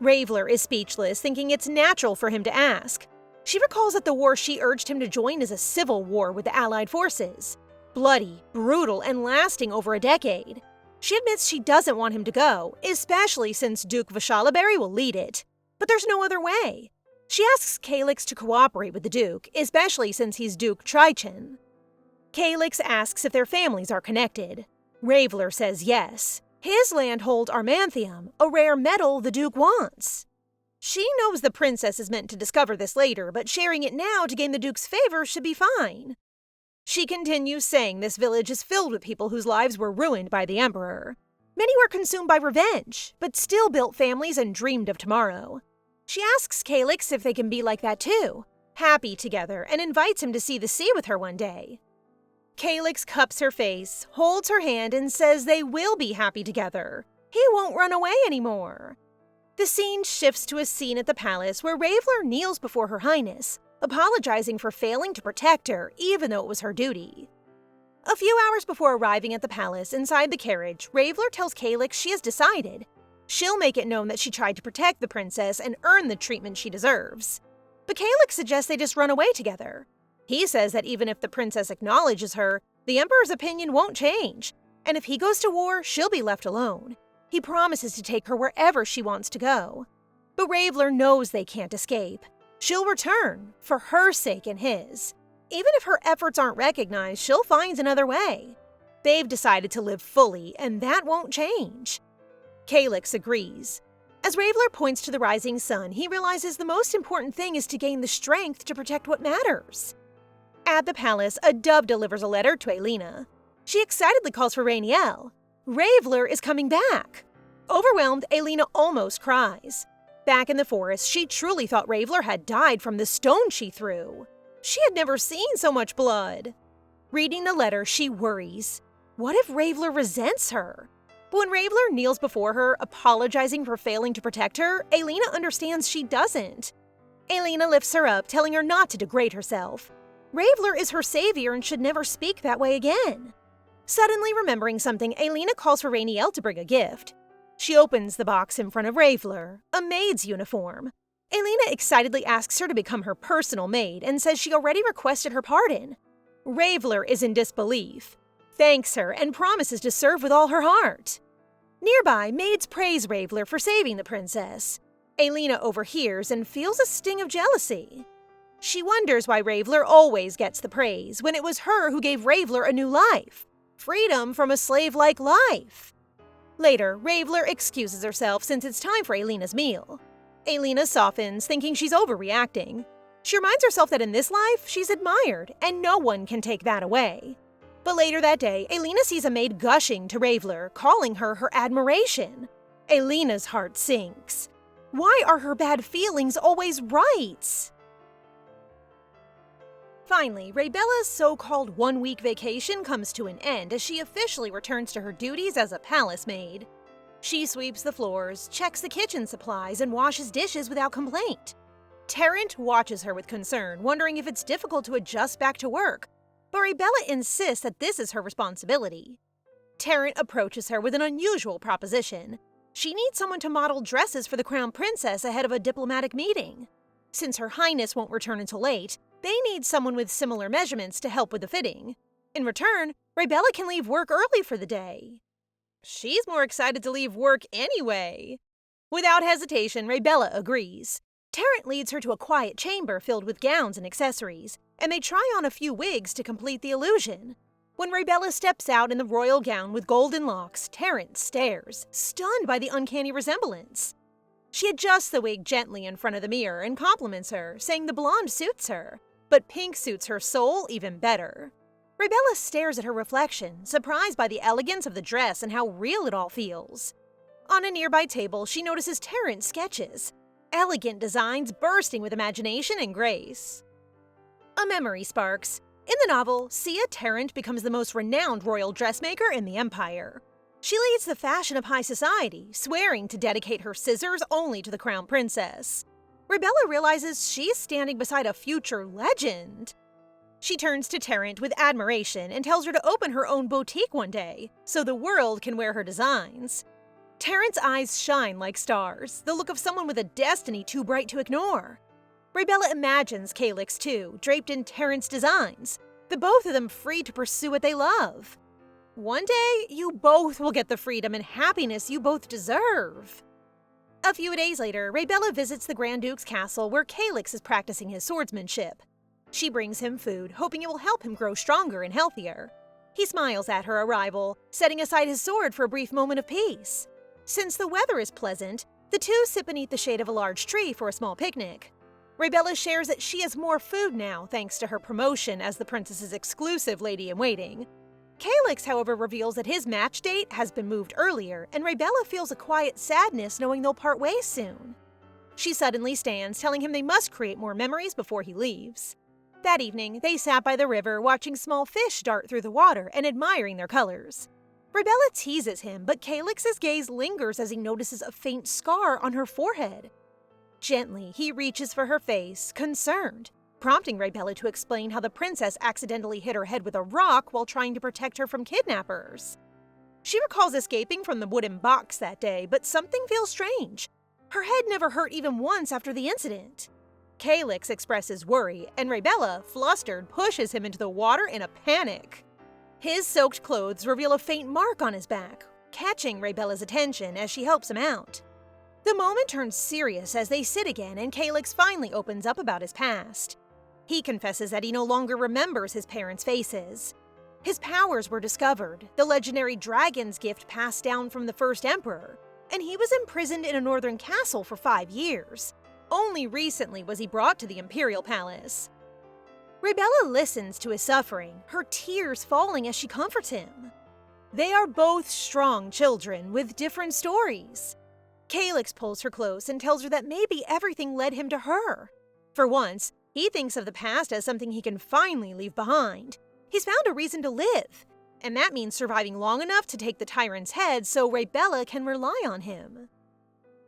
Revolve is speechless, thinking it's natural for him to ask. She recalls that the war she urged him to join is a civil war with the Allied forces. Bloody, brutal, and lasting over a decade. She admits she doesn't want him to go, especially since Duke Vashalaberry will lead it. But there's no other way. She asks Calyx to cooperate with the Duke, especially since he's Duke Trichin. Calyx asks if their families are connected. Revolve says yes. His land holds armanthium, a rare metal the Duke wants. She knows the princess is meant to discover this later, but sharing it now to gain the Duke's favor should be fine. She continues saying this village is filled with people whose lives were ruined by the Emperor. Many were consumed by revenge, but still built families and dreamed of tomorrow. She asks Calyx if they can be like that too, happy together, and invites him to see the sea with her one day. Calyx cups her face, holds her hand, and says they will be happy together. He won't run away anymore. The scene shifts to a scene at the palace where Revolve kneels before Her Highness, apologizing for failing to protect her, even though it was her duty. A few hours before arriving at the palace, inside the carriage, Revolve tells Calyx she has decided. She'll make it known that she tried to protect the princess and earn the treatment she deserves. But Calyx suggests they just run away together. He says that even if the princess acknowledges her, the Emperor's opinion won't change, and if he goes to war, she'll be left alone. He promises to take her wherever she wants to go. But Revolve knows they can't escape. She'll return, for her sake and his. Even if her efforts aren't recognized, she'll find another way. They've decided to live fully, and that won't change. Calyx agrees. As Reveler points to the rising sun, he realizes the most important thing is to gain the strength to protect what matters. At the palace, a dove delivers a letter to Elena. She excitedly calls for Rainiel. Reveler is coming back. Overwhelmed, Elena almost cries. Back in the forest, she truly thought Reveler had died from the stone she threw. She had never seen so much blood. Reading the letter, she worries. What if Reveler resents her? But when Reveler kneels before her, apologizing for failing to protect her, Elena understands she doesn't. Elena lifts her up, telling her not to degrade herself. Reveler is her savior and should never speak that way again. Suddenly remembering something, Elena calls for Rainiel to bring a gift. She opens the box in front of Reveler, a maid's uniform. Elena excitedly asks her to become her personal maid and says she already requested her pardon. Reveler is in disbelief, thanks her, and promises to serve with all her heart. Nearby, maids praise Reveler for saving the princess. Elena overhears and feels a sting of jealousy. She wonders why Reveler always gets the praise when it was her who gave Reveler a new life. Freedom from a slave-like life. Later, Reveler excuses herself since it's time for Elena's meal. Elena softens, thinking she's overreacting. She reminds herself that in this life, she's admired, and no one can take that away. But later that day, Elena sees a maid gushing to Reveler, calling her her admiration. Elena's heart sinks. Why are her bad feelings always right? Finally, Reibella's so-called one-week vacation comes to an end as she officially returns to her duties as a palace maid. She sweeps the floors, checks the kitchen supplies, and washes dishes without complaint. Terrent watches her with concern, wondering if it's difficult to adjust back to work, but Reibella insists that this is her responsibility. Terrent approaches her with an unusual proposition. She needs someone to model dresses for the crown princess ahead of a diplomatic meeting. Since Her Highness won't return until late, they need someone with similar measurements to help with the fitting. In return, Reibella can leave work early for the day. She's more excited to leave work anyway. Without hesitation, Reibella agrees. Terrent leads her to a quiet chamber filled with gowns and accessories, and they try on a few wigs to complete the illusion. When Reibella steps out in the royal gown with golden locks, Terrent stares, stunned by the uncanny resemblance. She adjusts the wig gently in front of the mirror and compliments her, saying the blonde suits her, but pink suits her soul even better. Reibella stares at her reflection, surprised by the elegance of the dress and how real it all feels. On a nearby table, she notices Terrent's sketches, elegant designs bursting with imagination and grace. A memory sparks. In the novel, Sia Terrent becomes the most renowned royal dressmaker in the Empire. She leads the fashion of high society, swearing to dedicate her scissors only to the crown princess. Reibella realizes she's standing beside a future legend. She turns to Terrent with admiration and tells her to open her own boutique one day, so the world can wear her designs. Terrent's eyes shine like stars, the look of someone with a destiny too bright to ignore. Reibella imagines Calyx too, draped in Terrent's designs, the both of them free to pursue what they love. One day, you both will get the freedom and happiness you both deserve. A few days later, Reibella visits the Grand Duke's castle where Calyx is practicing his swordsmanship. She brings him food, hoping it will help him grow stronger and healthier. He smiles at her arrival, setting aside his sword for a brief moment of peace. Since the weather is pleasant, the two sit beneath the shade of a large tree for a small picnic. Reibella shares that she has more food now thanks to her promotion as the princess's exclusive lady-in-waiting. Calyx, however, reveals that his match date has been moved earlier, and Reibella feels a quiet sadness knowing they'll part ways soon. She suddenly stands, telling him they must create more memories before he leaves. That evening, they sat by the river, watching small fish dart through the water and admiring their colors. Reibella teases him, but Calyx's gaze lingers as he notices a faint scar on her forehead. Gently, he reaches for her face, concerned, prompting Reibella to explain how the princess accidentally hit her head with a rock while trying to protect her from kidnappers. She recalls escaping from the wooden box that day, but something feels strange. Her head never hurt even once after the incident. Calyx expresses worry, and Reibella, flustered, pushes him into the water in a panic. His soaked clothes reveal a faint mark on his back, catching Reibella's attention as she helps him out. The moment turns serious as they sit again, and Calyx finally opens up about his past. He confesses that he no longer remembers his parents' faces. His powers were discovered, the legendary dragon's gift passed down from the first emperor, and he was imprisoned in a northern castle for 5 years. Only recently was he brought to the imperial palace. Leivella listens to his suffering, her tears falling as she comforts him. They are both strong children with different stories. Calyx pulls her close and tells her that maybe everything led him to her. For once, he thinks of the past as something he can finally leave behind. He's found a reason to live, and that means surviving long enough to take the tyrant's head so Leivella can rely on him.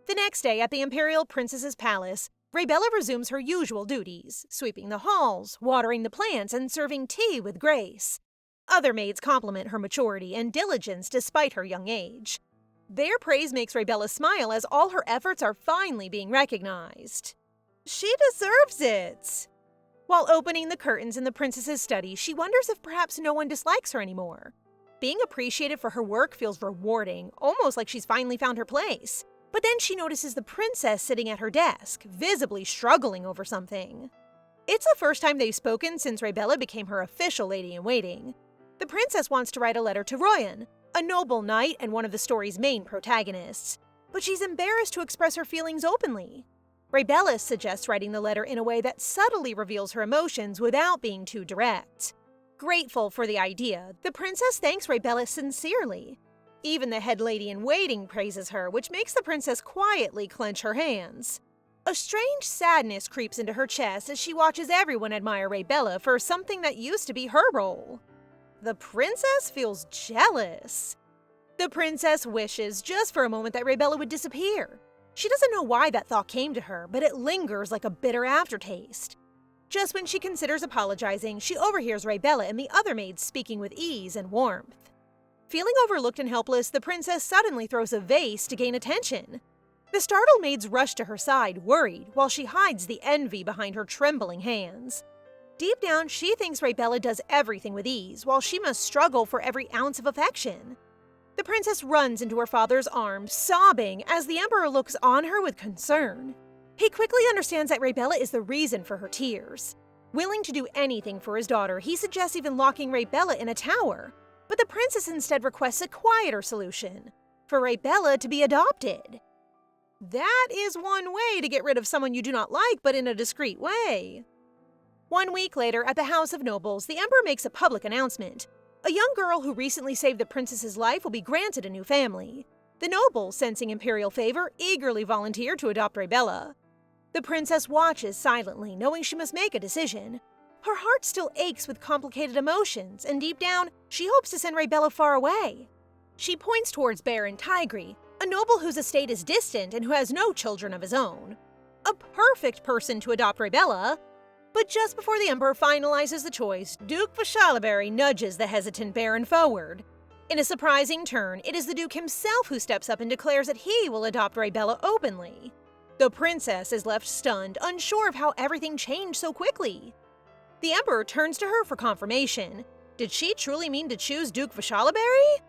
The next day at the imperial princess's palace, Leivella resumes her usual duties, sweeping the halls, watering the plants, and serving tea with grace. Other maids compliment her maturity and diligence despite her young age. Their praise makes Leivella smile as all her efforts are finally being recognized. She deserves it! While opening the curtains in the princess's study, she wonders if perhaps no one dislikes her anymore. Being appreciated for her work feels rewarding, almost like she's finally found her place. But then she notices the princess sitting at her desk, visibly struggling over something. It's the first time they've spoken since Leivella became her official lady-in-waiting. The princess wants to write a letter to Royan, a noble knight and one of the story's main protagonists, but she's embarrassed to express her feelings openly. Leivella suggests writing the letter in a way that subtly reveals her emotions without being too direct. Grateful for the idea, the princess thanks Leivella sincerely. Even the head lady-in-waiting praises her, which makes the princess quietly clench her hands. A strange sadness creeps into her chest as she watches everyone admire Leivella for something that used to be her role. The princess feels jealous. The princess wishes just for a moment that Leivella would disappear. She doesn't know why that thought came to her, but it lingers like a bitter aftertaste. Just when she considers apologizing, she overhears Leivella and the other maids speaking with ease and warmth. Feeling overlooked and helpless, the princess suddenly throws a vase to gain attention. The startled maids rush to her side, worried, while she hides the envy behind her trembling hands. Deep down, she thinks Leivella does everything with ease, while she must struggle for every ounce of affection. The princess runs into her father's arms, sobbing, as the emperor looks on her with concern. He quickly understands that Leivella is the reason for her tears. Willing to do anything for his daughter, he suggests even locking Leivella in a tower. But the princess instead requests a quieter solution, for Leivella to be adopted. That is one way to get rid of someone you do not like, but in a discreet way. 1 week later, at the House of Nobles, the emperor makes a public announcement. A young girl who recently saved the princess's life will be granted a new family. The nobles, sensing imperial favor, eagerly volunteer to adopt Leivella. The princess watches silently, knowing she must make a decision. Her heart still aches with complicated emotions, and deep down, she hopes to send Leivella far away. She points towards Baron Tigri, a noble whose estate is distant and who has no children of his own. A perfect person to adopt Leivella. But just before the emperor finalizes the choice, Duke Vashalaberry nudges the hesitant baron forward. In a surprising turn, it is the duke himself who steps up and declares that he will adopt Leivella openly. The princess is left stunned, unsure of how everything changed so quickly. The emperor turns to her for confirmation. Did she truly mean to choose Duke Vashalaberry?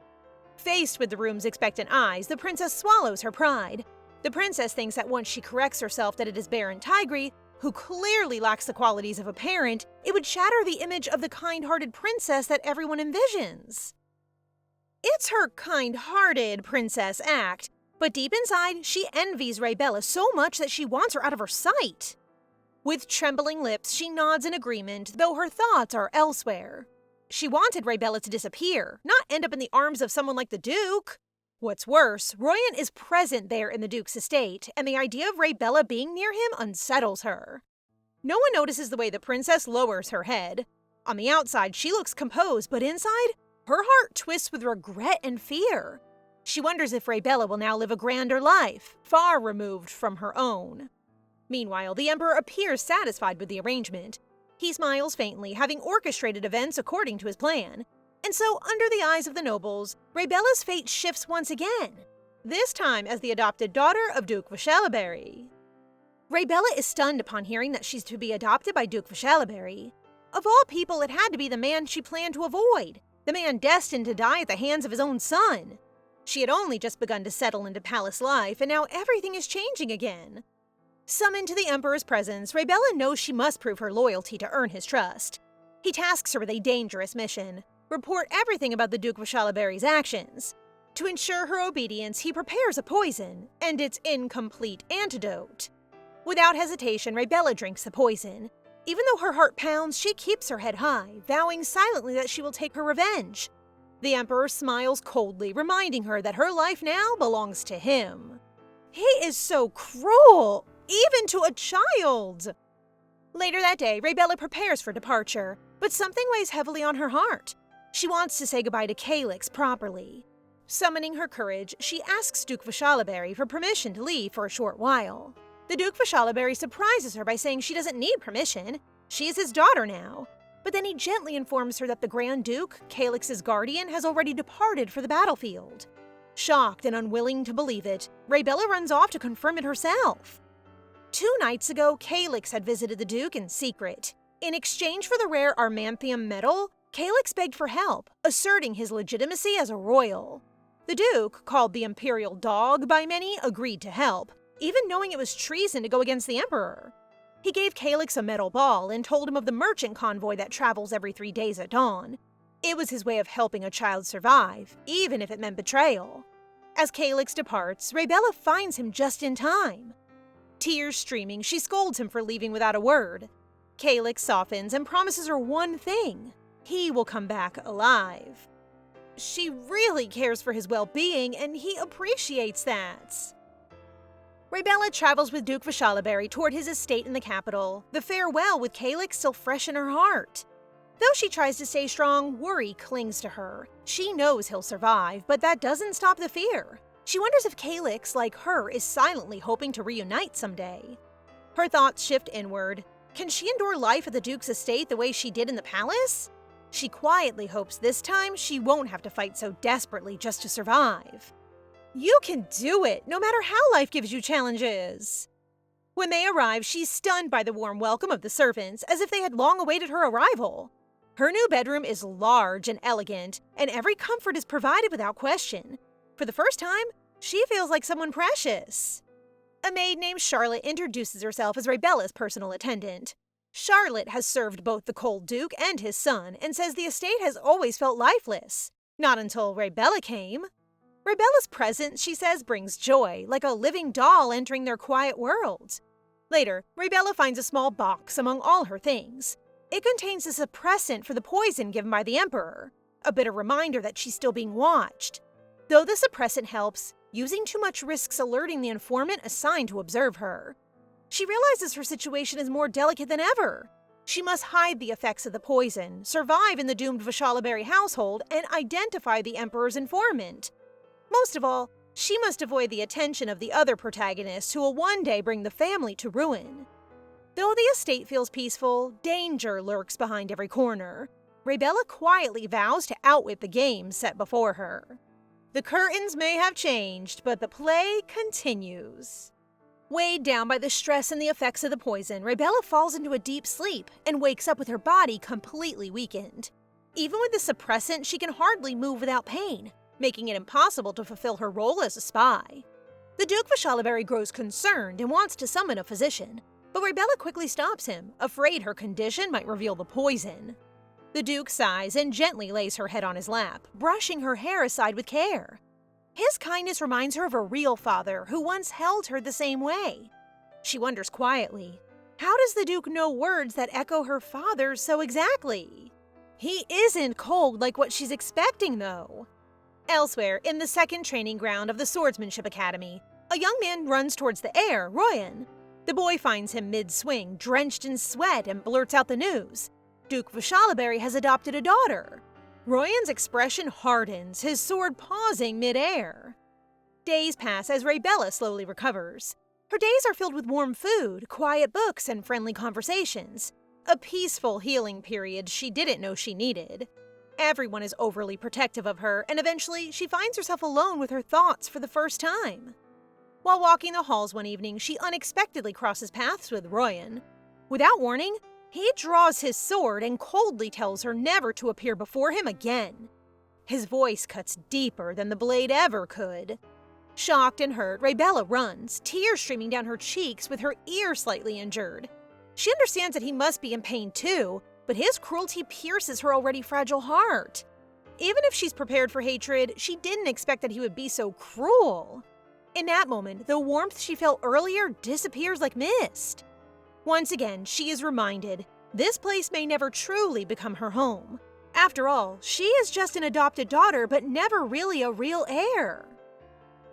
Faced with the room's expectant eyes, the princess swallows her pride. The princess thinks that once she corrects herself that it is Baron Tigri, who clearly lacks the qualities of a parent, it would shatter the image of the kind-hearted princess that everyone envisions. It's her kind-hearted princess act, but deep inside, she envies Leivella so much that she wants her out of her sight. With trembling lips, she nods in agreement, though her thoughts are elsewhere. She wanted Leivella to disappear, not end up in the arms of someone like the Duke. What's worse, Royan is present there in the Duke's estate, and the idea of Leivella being near him unsettles her. No one notices the way the princess lowers her head. On the outside, she looks composed, but inside, her heart twists with regret and fear. She wonders if Leivella will now live a grander life, far removed from her own. Meanwhile, the emperor appears satisfied with the arrangement. He smiles faintly, having orchestrated events according to his plan. And so, under the eyes of the nobles, Leivella's fate shifts once again, this time as the adopted daughter of Duke Vashalaberry. Leivella is stunned upon hearing that she's to be adopted by Duke Vashalaberry. Of all people, it had to be the man she planned to avoid, the man destined to die at the hands of his own son. She had only just begun to settle into palace life, and now everything is changing again. Summoned to the emperor's presence, Leivella knows she must prove her loyalty to earn his trust. He tasks her with a dangerous mission. Report everything about the Duke Vashalaberry's actions. To ensure her obedience, he prepares a poison and its incomplete antidote. Without hesitation, Leivella drinks the poison. Even though her heart pounds, she keeps her head high, vowing silently that she will take her revenge. The Emperor smiles coldly, reminding her that her life now belongs to him. He is so cruel, even to a child! Later that day, Leivella prepares for departure, but something weighs heavily on her heart. She wants to say goodbye to Calyx properly. Summoning her courage, she asks Duke Vashalaberry for permission to leave for a short while. The Duke Vashalaberry surprises her by saying she doesn't need permission. She is his daughter now. But then he gently informs her that the Grand Duke, Calyx's guardian, has already departed for the battlefield. Shocked and unwilling to believe it, Leivella runs off to confirm it herself. 2 nights ago, Calyx had visited the Duke in secret. In exchange for the rare Armanthium metal, Calyx begged for help, asserting his legitimacy as a royal. The Duke, called the Imperial Dog by many, agreed to help, even knowing it was treason to go against the Emperor. He gave Calyx a metal ball and told him of the merchant convoy that travels every 3 days at dawn. It was his way of helping a child survive, even if it meant betrayal. As Calyx departs, Leivella finds him just in time. Tears streaming, she scolds him for leaving without a word. Calyx softens and promises her one thing: he will come back alive. She really cares for his well-being, and he appreciates that. Leivella travels with Duke Vashalaberry toward his estate in the capital, the farewell with Calyx still fresh in her heart. Though she tries to stay strong, worry clings to her. She knows he'll survive, but that doesn't stop the fear. She wonders if Calyx, like her, is silently hoping to reunite someday. Her thoughts shift inward. Can she endure life at the Duke's estate the way she did in the palace? She quietly hopes this time she won't have to fight so desperately just to survive. You can do it, no matter how life gives you challenges. When they arrive, she's stunned by the warm welcome of the servants, as if they had long awaited her arrival. Her new bedroom is large and elegant, and every comfort is provided without question. For the first time, she feels like someone precious. A maid named Charlotte introduces herself as Leivella's personal attendant. Charlotte has served both the cold Duke and his son, and says the estate has always felt lifeless. Not until Leivella came. Leivella's presence, she says, brings joy, like a living doll entering their quiet world. Later, Leivella finds a small box among all her things. It contains a suppressant for the poison given by the Emperor, a bitter reminder that she's still being watched. Though the suppressant helps, using too much risks alerting the informant assigned to observe her. She realizes her situation is more delicate than ever. She must hide the effects of the poison, survive in the doomed Vashalaberry household, and identify the Emperor's informant. Most of all, she must avoid the attention of the other protagonists who will one day bring the family to ruin. Though the estate feels peaceful, danger lurks behind every corner. Leivella quietly vows to outwit the games set before her. The curtains may have changed, but the play continues. Weighed down by the stress and the effects of the poison, Leivella falls into a deep sleep and wakes up with her body completely weakened. Even with the suppressant, she can hardly move without pain, making it impossible to fulfill her role as a spy. The Duke Vashalaberry grows concerned and wants to summon a physician, but Leivella quickly stops him, afraid her condition might reveal the poison. The Duke sighs and gently lays her head on his lap, brushing her hair aside with care. His kindness reminds her of a real father who once held her the same way. She wonders quietly, how does the Duke know words that echo her father's so exactly? He isn't cold like what she's expecting, though. Elsewhere, in the second training ground of the Swordsmanship Academy, a young man runs towards the heir, Royan. The boy finds him mid-swing, drenched in sweat, and blurts out the news. Duke Vashalaberry has adopted a daughter. Royan's expression hardens, his sword pausing mid-air. Days pass as Leivella slowly recovers. Her days are filled with warm food, quiet books, and friendly conversations. A peaceful healing period she didn't know she needed. Everyone is overly protective of her, and eventually she finds herself alone with her thoughts for the first time. While walking the halls one evening, she unexpectedly crosses paths with Royan. Without warning, he draws his sword and coldly tells her never to appear before him again. His voice cuts deeper than the blade ever could. Shocked and hurt, Leivella runs, tears streaming down her cheeks with her ear slightly injured. She understands that he must be in pain too, but his cruelty pierces her already fragile heart. Even if she's prepared for hatred, she didn't expect that he would be so cruel. In that moment, the warmth she felt earlier disappears like mist. Once again, she is reminded this place may never truly become her home. After all, she is just an adopted daughter, but never really a real heir.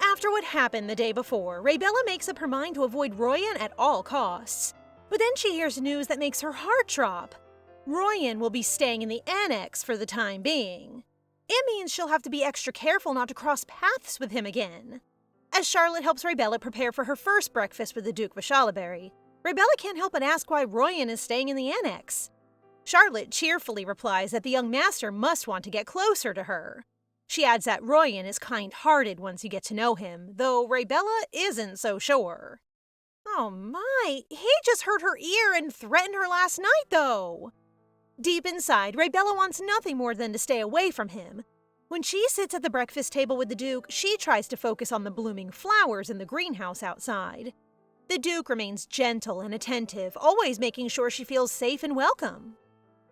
After what happened the day before, Leivella makes up her mind to avoid Royan at all costs. But then she hears news that makes her heart drop. Royan will be staying in the annex for the time being. It means she'll have to be extra careful not to cross paths with him again. As Charlotte helps Leivella prepare for her first breakfast with the Duke Leivella can't help but ask why Royan is staying in the annex. Charlotte cheerfully replies that the young master must want to get closer to her. She adds that Royan is kind-hearted once you get to know him, though Leivella isn't so sure. Oh my, he just hurt her ear and threatened her last night, though. Deep inside, Leivella wants nothing more than to stay away from him. When she sits at the breakfast table with the Duke, she tries to focus on the blooming flowers in the greenhouse outside. The Duke remains gentle and attentive, always making sure she feels safe and welcome.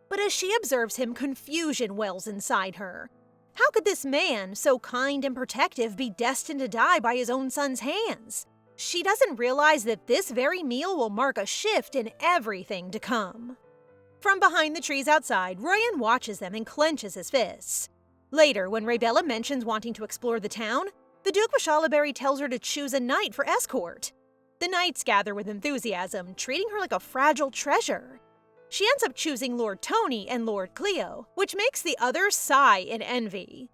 But as she observes him, confusion wells inside her. How could this man, so kind and protective, be destined to die by his own son's hands? She doesn't realize that this very meal will mark a shift in everything to come. From behind the trees outside, Royan watches them and clenches his fists. Later, when Leivella mentions wanting to explore the town, the Duke Leivella tells her to choose a knight for escort. The knights gather with enthusiasm, treating her like a fragile treasure. She ends up choosing Lord Tony and Lord Cleo, which makes the others sigh in envy.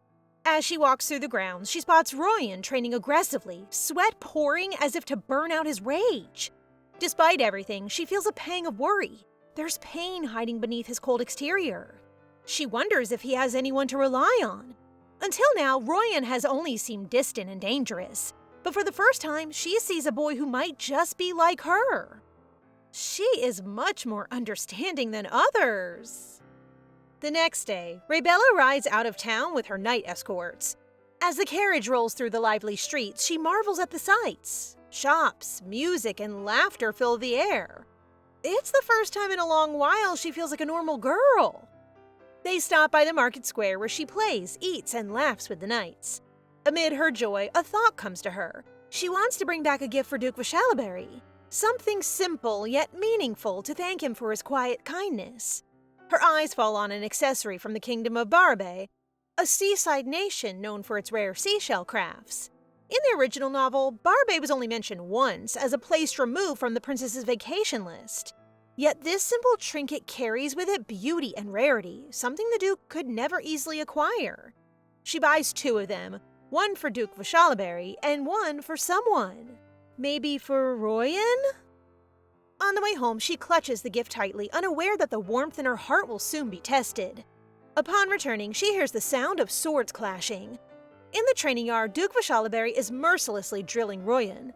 As she walks through the grounds, she spots Royan training aggressively, sweat pouring as if to burn out his rage. Despite everything, she feels a pang of worry. There's pain hiding beneath his cold exterior. She wonders if he has anyone to rely on. Until now, Royan has only seemed distant and dangerous. But for the first time, she sees a boy who might just be like her. She is much more understanding than others. The next day, Leivella rides out of town with her knight escorts. As the carriage rolls through the lively streets, she marvels at the sights. Shops, music, and laughter fill the air. It's the first time in a long while she feels like a normal girl. They stop by the market square where she plays, eats, and laughs with the knights. Amid her joy, a thought comes to her. She wants to bring back a gift for Duke Leivella. Something simple yet meaningful to thank him for his quiet kindness. Her eyes fall on an accessory from the kingdom of Barbe, a seaside nation known for its rare seashell crafts. In the original novel, Barbe was only mentioned once as a place removed from the princess's vacation list. Yet this simple trinket carries with it beauty and rarity, something the Duke could never easily acquire. She buys 2 of them, one for Duke Leivella and one for someone. Maybe for Royan? On the way home, she clutches the gift tightly, unaware that the warmth in her heart will soon be tested. Upon returning, she hears the sound of swords clashing. In the training yard, Duke Leivella is mercilessly drilling Royan.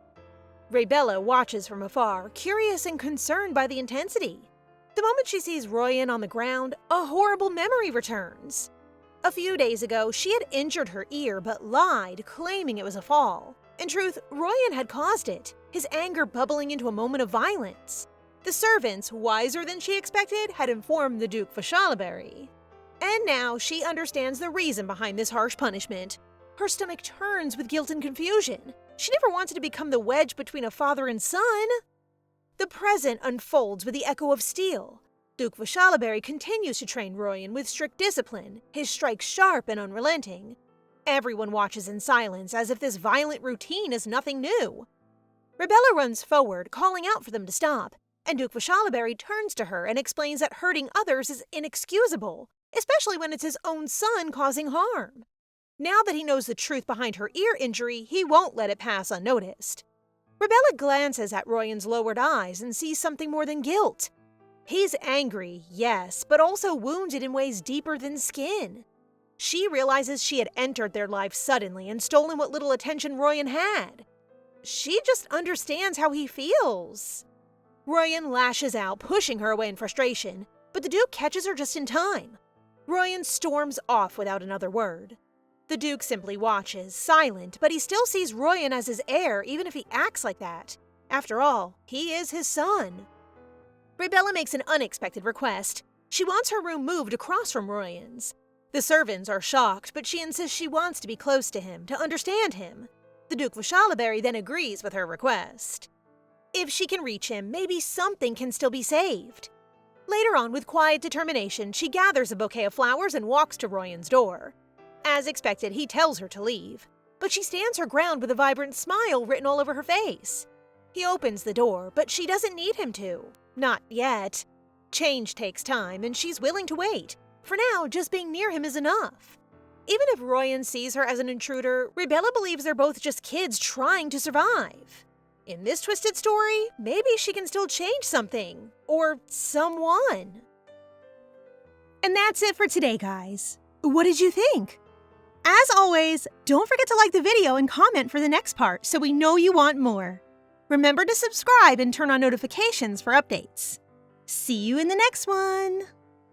Leivella watches from afar, curious and concerned by the intensity. The moment she sees Royan on the ground, a horrible memory returns. A few days ago, she had injured her ear but lied, claiming it was a fall. In truth, Royan had caused it, his anger bubbling into a moment of violence. The servants, wiser than she expected, had informed the Duke Leivella. And now she understands the reason behind this harsh punishment. Her stomach turns with guilt and confusion. She never wanted to become the wedge between a father and son. The present unfolds with the echo of steel. Duke Leivella continues to train Royan with strict discipline, his strikes sharp and unrelenting. Everyone watches in silence as if this violent routine is nothing new. Leivella runs forward, calling out for them to stop, and Duke Leivella turns to her and explains that hurting others is inexcusable, especially when it's his own son causing harm. Now that he knows the truth behind her ear injury, he won't let it pass unnoticed. Leivella glances at Royan's lowered eyes and sees something more than guilt. He's angry, yes, but also wounded in ways deeper than skin. She realizes she had entered their lives suddenly and stolen what little attention Royan had. She just understands how he feels. Royan lashes out, pushing her away in frustration, but the Duke catches her just in time. Royan storms off without another word. The Duke simply watches, silent, but he still sees Royan as his heir even if he acts like that. After all, he is his son. Leivella makes an unexpected request. She wants her room moved across from Royan's. The servants are shocked, but she insists she wants to be close to him, to understand him. The Duke of Shalaberry then agrees with her request. If she can reach him, maybe something can still be saved. Later on, with quiet determination, she gathers a bouquet of flowers and walks to Royan's door. As expected, he tells her to leave, but she stands her ground with a vibrant smile written all over her face. He opens the door, but she doesn't need him to. Not yet. Change takes time, and she's willing to wait. For now, just being near him is enough. Even if Royan sees her as an intruder, Leivella believes they're both just kids trying to survive. In this twisted story, maybe she can still change something. Or someone. And that's it for today, guys. What did you think? As always, don't forget to like the video and comment for the next part so we know you want more. Remember to subscribe and turn on notifications for updates. See you in the next one!